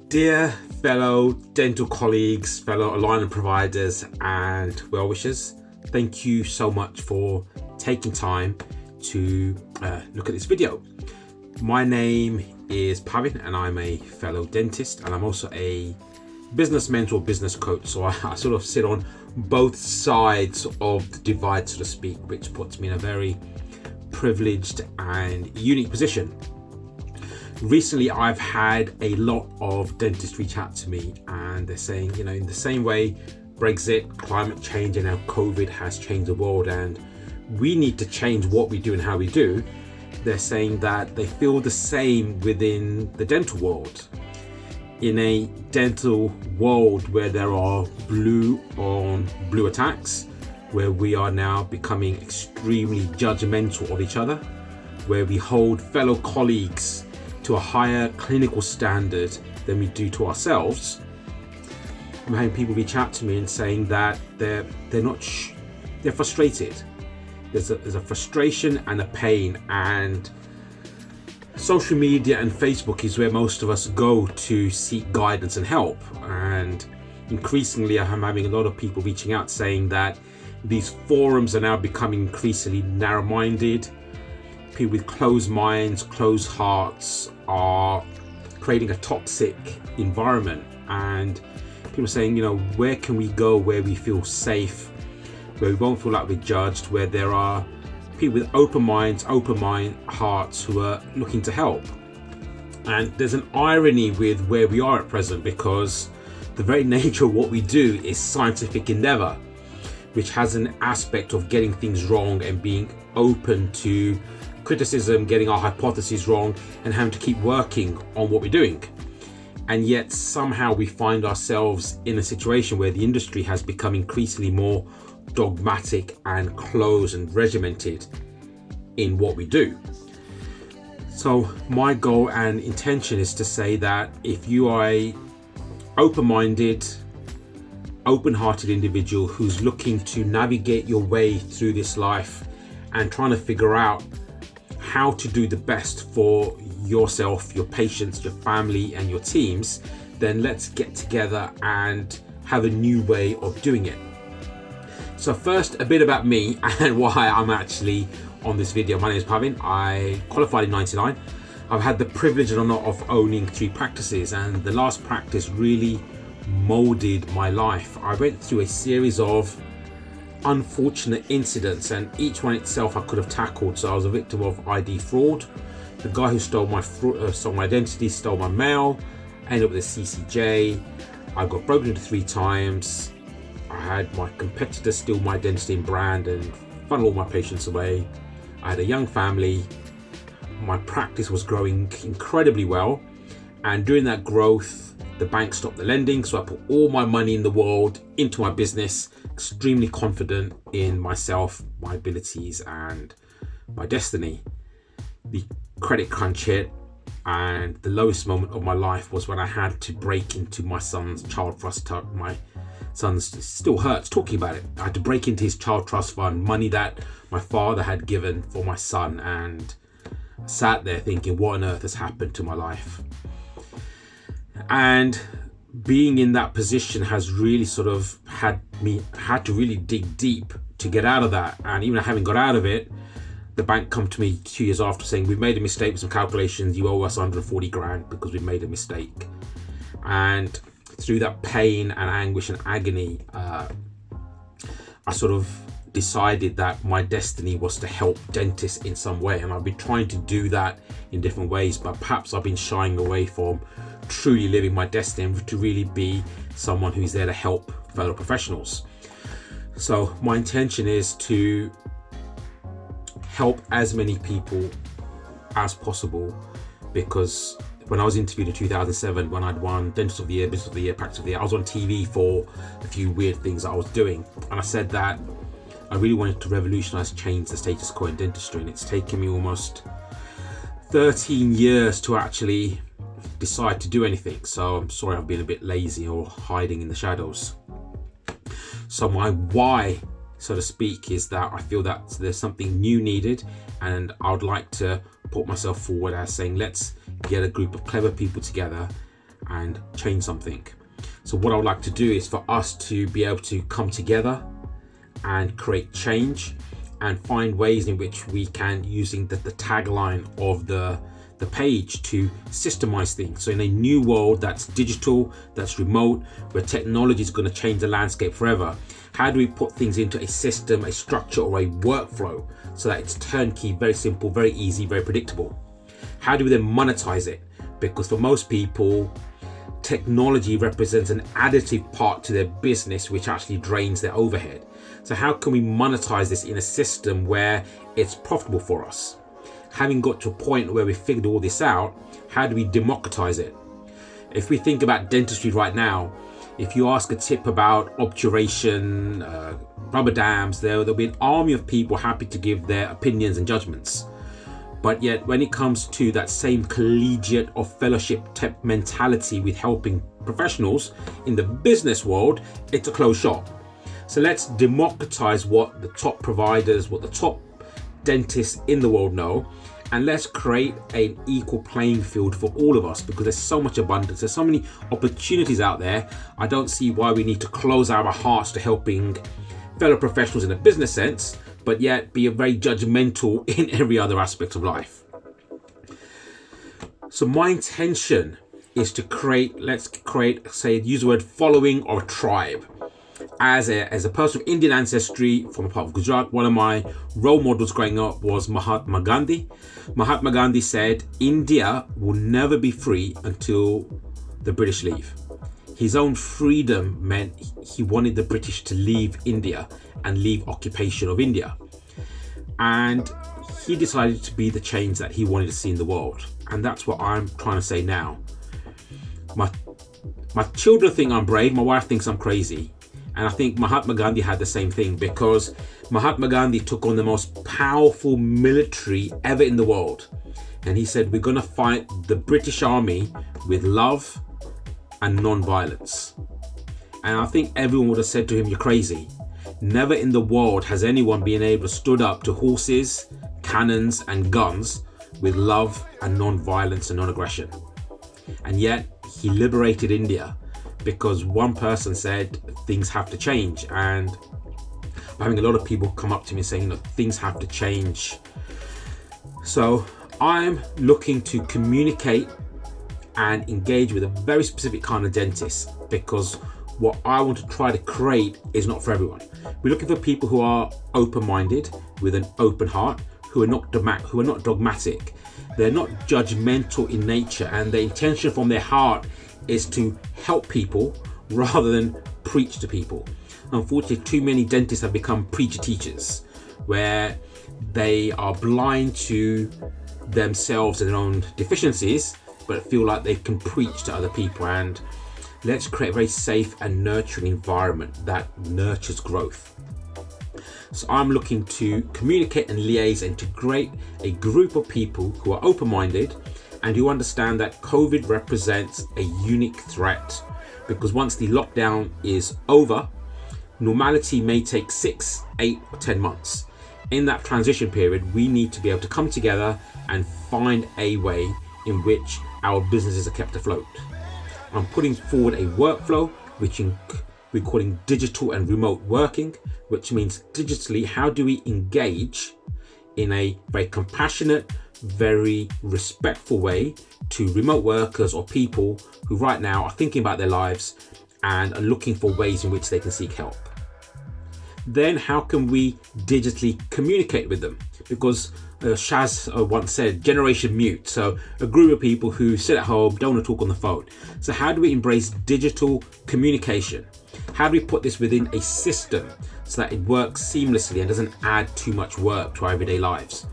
Dear fellow dental colleagues, fellow alignment providers and well-wishers, thank you so much for taking time to look at this video. My name is Pavin and I'm a fellow dentist, and I'm also a business mentor, business coach. So I sort of sit on both sides of the divide, so to speak, which puts me in a very privileged and unique position. Recently, I've had a lot of dentists reach out to me and they're saying, in the same way Brexit, climate change and now COVID has changed the world and we need to change what we do and how we do, they're saying that they feel the same within the dental world. In a dental world where there are blue on blue attacks, where we are now becoming extremely judgmental of each other, where we hold fellow colleagues to a higher clinical standard than we do to ourselves, I'm having people reach out to me and saying that they're frustrated. There's a frustration and a pain, and social media and Facebook is where most of us go to seek guidance and help. And increasingly, I'm having a lot of people reaching out saying that these forums are now becoming increasingly narrow-minded. People with closed minds, closed hearts are creating a toxic environment, and people are saying, where can we go where we feel safe, where we won't feel like we're judged, where there are people with open minds, hearts who are looking to help. And there's an irony with where we are at present, because the very nature of what we do is scientific endeavor, which has an aspect of getting things wrong and being open to criticism, getting our hypotheses wrong and having to keep working on what we're doing. And yet somehow we find ourselves in a situation where the industry has become increasingly more dogmatic and closed and regimented in what we do. So my goal and intention is to say that if you are a open-minded, open-hearted individual who's looking to navigate your way through this life and trying to figure out how to do the best for yourself, your patients, your family and your teams, then let's get together and have a new way of doing it. So first, a bit about me and why I'm actually on this video. My name is Pavin. I qualified in '99. I've had the privilege and honor of owning 3 practices, and the last practice really molded my life. I went through a series of unfortunate incidents, and each one itself I could have tackled. So I was a victim of ID fraud. The guy who stole my identity, stole my mail. I ended up with a CCJ. I got broken into 3 times. I had my competitor steal my identity and brand and funnel all my patients away. I had a young family. My practice was growing incredibly well, and during that growth, the bank stopped the lending, so I put all my money in the world into my business, extremely confident in myself, my abilities and my destiny. The credit crunch hit, and the lowest moment of my life was when I had to break into my son's child trust. My son still hurts talking about it. I had to break into his child trust fund, money that my father had given for my son, and I sat there thinking, what on earth has happened to my life? And being in that position has really sort of had to really dig deep to get out of that. And even having got out of it, the bank come to me 2 years after saying, we've made a mistake with some calculations, you owe us 140 grand because we've made a mistake. And through that pain and anguish and agony, I sort of decided that my destiny was to help dentists in some way, and I've been trying to do that in different ways, but perhaps I've been shying away from truly living my destiny and to really be someone who's there to help fellow professionals. So my intention is to help as many people as possible, because when I was interviewed in 2007, when I'd won Dentist of the Year, Business of the Year, Practice of the Year, I was on TV for a few weird things that I was doing, and I said that I really wanted to revolutionize, change the status quo in dentistry, and it's taken me almost 13 years to actually decide to do anything. So I'm sorry I've been a bit lazy or hiding in the shadows. So my why, so to speak, is that I feel that there's something new needed, and I would like to put myself forward as saying, let's get a group of clever people together and change something. So what I would like to do is for us to be able to come together and create change and find ways in which we can, using the tagline of the page, to systemize things. So in a new world that's digital, that's remote, where technology is going to change the landscape forever, how do we put things into a system, a structure, or a workflow so that it's turnkey, very simple, very easy, very predictable? How do we then monetize it? Because for most people, technology represents an additive part to their business, which actually drains their overhead. So how can we monetize this in a system where it's profitable for us? Having got to a point where we figured all this out, how do we democratize it? If we think about dentistry right now, if you ask a tip about obturation, rubber dams, there'll be an army of people happy to give their opinions and judgments. But yet when it comes to that same collegiate or fellowship type mentality with helping professionals in the business world, it's a closed shop. So let's democratize what the top providers, what the top dentists in the world know, and let's create an equal playing field for all of us, because there's so much abundance, there's so many opportunities out there. I don't see why we need to close our hearts to helping fellow professionals in a business sense, but yet be very judgmental in every other aspect of life. So my intention is to use the word following, or a tribe. As a person of Indian ancestry from a part of Gujarat, one of my role models growing up was Mahatma Gandhi. Mahatma Gandhi said, India will never be free until the British leave. His own freedom meant he wanted the British to leave India and leave occupation of India. And he decided to be the change that he wanted to see in the world. And that's what I'm trying to say now. My children think I'm brave, my wife thinks I'm crazy. And I think Mahatma Gandhi had the same thing, because Mahatma Gandhi took on the most powerful military ever in the world. And he said, we're going to fight the British Army with love and non-violence. And I think everyone would have said to him, you're crazy. Never in the world has anyone been able to stood up to horses, cannons and guns with love and non-violence and non-aggression. And yet he liberated India because one person said things have to change. And I'm having a lot of people come up to me saying, look, things have to change. So I'm looking to communicate and engage with a very specific kind of dentist, because what I want to try to create is not for everyone. We're looking for people who are open-minded, with an open heart, who are not dogmatic. They're not judgmental in nature, and the intention from their heart is to help people rather than preach to people. Unfortunately, too many dentists have become preacher teachers, where they are blind to themselves and their own deficiencies, but feel like they can preach to other people. And let's create a very safe and nurturing environment that nurtures growth. So I'm looking to communicate and liaise and integrate a group of people who are open-minded and who understand that COVID represents a unique threat, because once the lockdown is over, normality may take 6, 8 or 10 months. In that transition period, we need to be able to come together and find a way in which our businesses are kept afloat. I'm putting forward a workflow which we're calling digital and remote working, which means digitally, how do we engage in a very compassionate, very respectful way to remote workers or people who right now are thinking about their lives and are looking for ways in which they can seek help. Then how can we digitally communicate with them? Because Shaz once said, generation mute. So a group of people who sit at home, don't want to talk on the phone. So how do we embrace digital communication? How do we put this within a system so that it works seamlessly and doesn't add too much work to our everyday lives?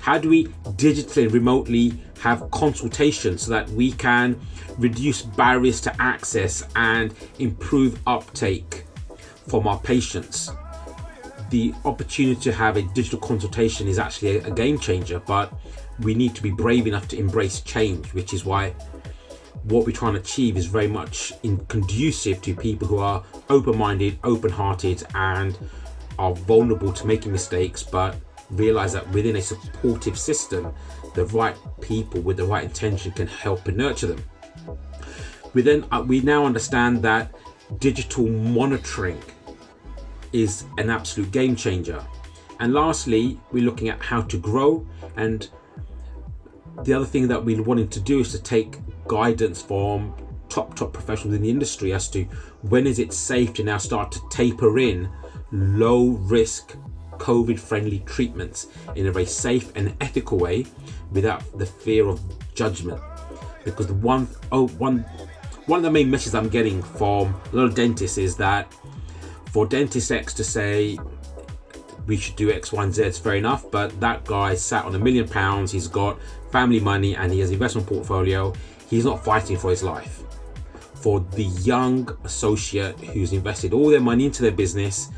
How do we digitally and remotely have consultation so that we can reduce barriers to access and improve uptake from our patients? The opportunity to have a digital consultation is actually a game changer, but we need to be brave enough to embrace change, which is why what we're trying to achieve is very much conducive to people who are open-minded, open-hearted, and are vulnerable to making mistakes, but realize that within a supportive system, the right people with the right intention can help and nurture them. We now understand that digital monitoring is an absolute game changer. And lastly, we're looking at how to grow. And the other thing that we're wanting to do is to take guidance from top professionals in the industry as to when is it safe to now start to taper in low risk COVID friendly treatments in a very safe and ethical way without the fear of judgment. Because one of the main messages I'm getting from a lot of dentists is that for dentist X to say we should do X, Y, and Z, it's fair enough, but that guy sat on £1 million, he's got family money and he has investment portfolio, he's not fighting for his life. For the young associate who's invested all their money into their business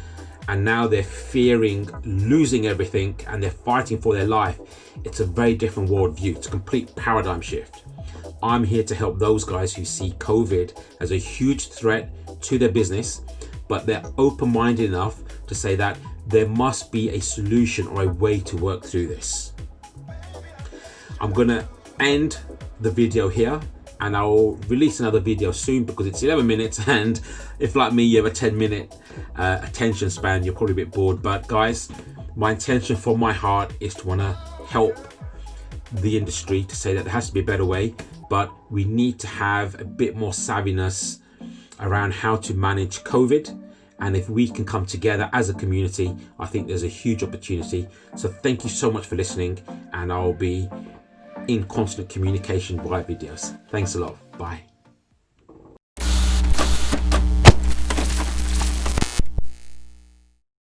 and now they're fearing losing everything and they're fighting for their life, it's a very different worldview. It's a complete paradigm shift. I'm here to help those guys who see COVID as a huge threat to their business, but they're open-minded enough to say that there must be a solution or a way to work through this. I'm gonna end the video here and I'll release another video soon because it's 11 minutes and if like me you have a 10-minute attention span, you're probably a bit bored. But guys, my intention from my heart is to want to help the industry to say that there has to be a better way, but we need to have a bit more savviness around how to manage COVID. And if we can come together as a community, I think there's a huge opportunity. So thank you so much for listening, and I'll be in constant communication via videos. Thanks a lot. Bye.